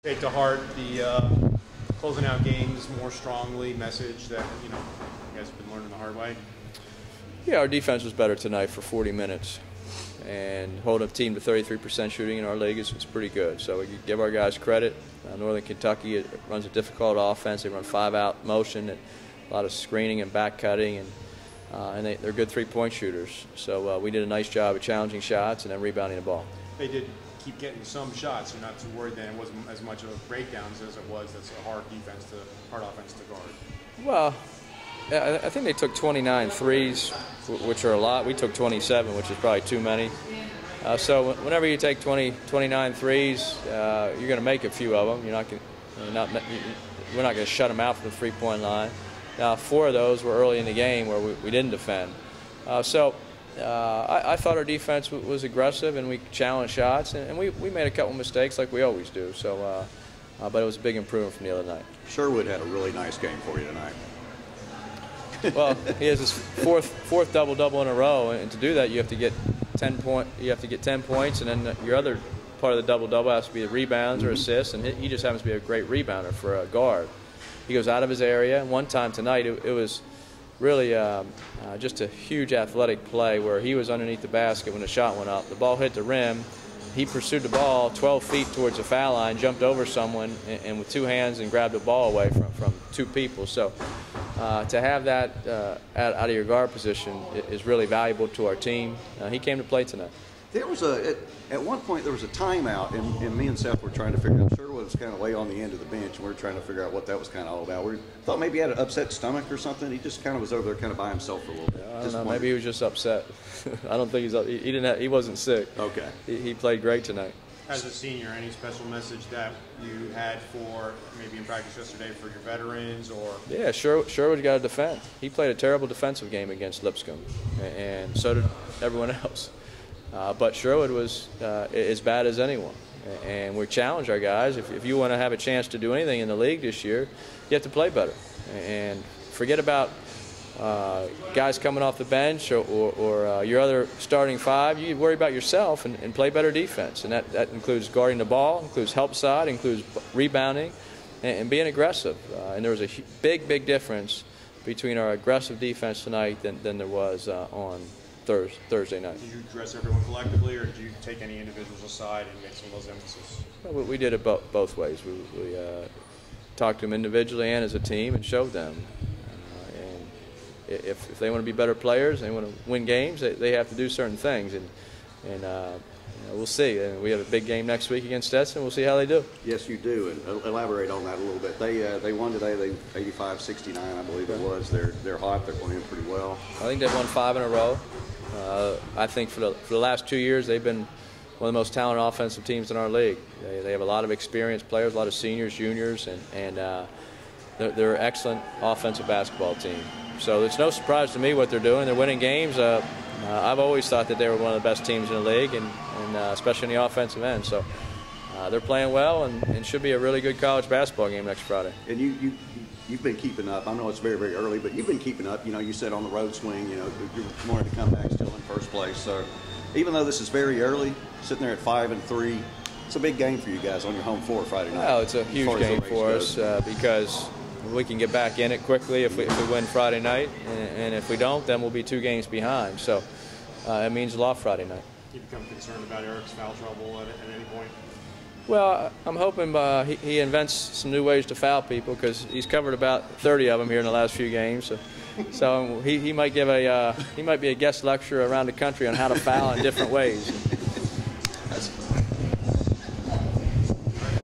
Take to heart the closing out games more strongly message that you guys have been learning the hard way? Yeah, our defense was better tonight for 40 minutes, and holding a team to 33% shooting in our league is pretty good. So we give our guys credit. Northern Kentucky runs a difficult offense. They run 5-out motion and a lot of screening and back cutting, and they're good three-point shooters. So we did a nice job of challenging shots and then rebounding the ball. They did keep getting some shots. You're not too worried that it wasn't as much of a breakdowns as it was. That's a hard offense to guard. Well, I think they took 29 threes, which are a lot. We took 27, which is probably too many. So whenever you take 29 threes, you're going to make a few of them. We're not going to shut them out from the three-point line. Now, 4 of those were early in the game where we didn't defend. I thought our defense was aggressive and we challenged shots, and we made a couple mistakes like we always do. So, but it was a big improvement from the other night. Sherwood had a really nice game for you tonight. Well, he has his fourth double-double in a row, and to do that, you have to get 10 points, and then your other part of the double-double has to be the rebounds or assists, and he just happens to be a great rebounder for a guard. He goes out of his area. And one time tonight, it was really just a huge athletic play where he was underneath the basket when the shot went up. The ball hit the rim. He pursued the ball 12 feet towards the foul line, jumped over someone, and with 2 hands and grabbed the ball away from 2 people. So to have that out of your guard position is really valuable to our team. He came to play tonight. There was at one point there was a timeout, and me and Seth were trying to figure out. Sherwood was kind of way on the end of the bench, and we were trying to figure out what that was kind of all about. We thought maybe he had an upset stomach or something. He just kind of was over there kind of by himself for a little bit. I don't know. Maybe he was just upset. I don't think he wasn't sick. Okay. He played great tonight. As a senior, any special message that you had for maybe in practice yesterday for your veterans or? Yeah, Sherwood's got to defend. He played a terrible defensive game against Lipscomb, and so did everyone else. But Sherwood was as bad as anyone, and we challenge our guys. If you want to have a chance to do anything in the league this year, you have to play better. And forget about guys coming off the bench or your other starting 5. You worry about yourself and play better defense, and that includes guarding the ball, includes help side, includes rebounding, and being aggressive. And there was a big difference between our aggressive defense tonight than there was on Thursday night. Did you address everyone collectively, or did you take any individuals aside and make some of those emphasis? Well, we did it both ways. We talked to them individually and as a team and showed them. And if they want to be better players, they want to win games, they have to do certain things. And we'll see. And we have a big game next week against Stetson. We'll see how they do. Yes, you do. And elaborate on that a little bit. They won today. They 85-69, I believe it was. They're hot. They're playing pretty well. I think they've won 5 in a row. I think for the last 2 years they've been one of the most talented offensive teams in our league. They have a lot of experienced players, a lot of seniors, juniors, and they're an excellent offensive basketball team. So it's no surprise to me what they're doing. They're winning games. I've always thought that they were one of the best teams in the league, and especially in the offensive end. So they're playing well, and should be a really good college basketball game next Friday. And you've been keeping up. I know it's very early, but you've been keeping up. You said on the road swing, you wanted to come back still in first place. So even though this is very early, sitting there at 5-3, it's a big game for you guys on your home floor Friday night. Well, it's a huge game for us because we can get back in it quickly if we win Friday night, and if we don't, then we'll be 2 games behind. So it means a lot Friday night. You become concerned about Eric's foul trouble at any point? Well, I'm hoping he invents some new ways to foul people, because he's covered about 30 of them here in the last few games. So he might be a guest lecturer around the country on how to foul in different ways.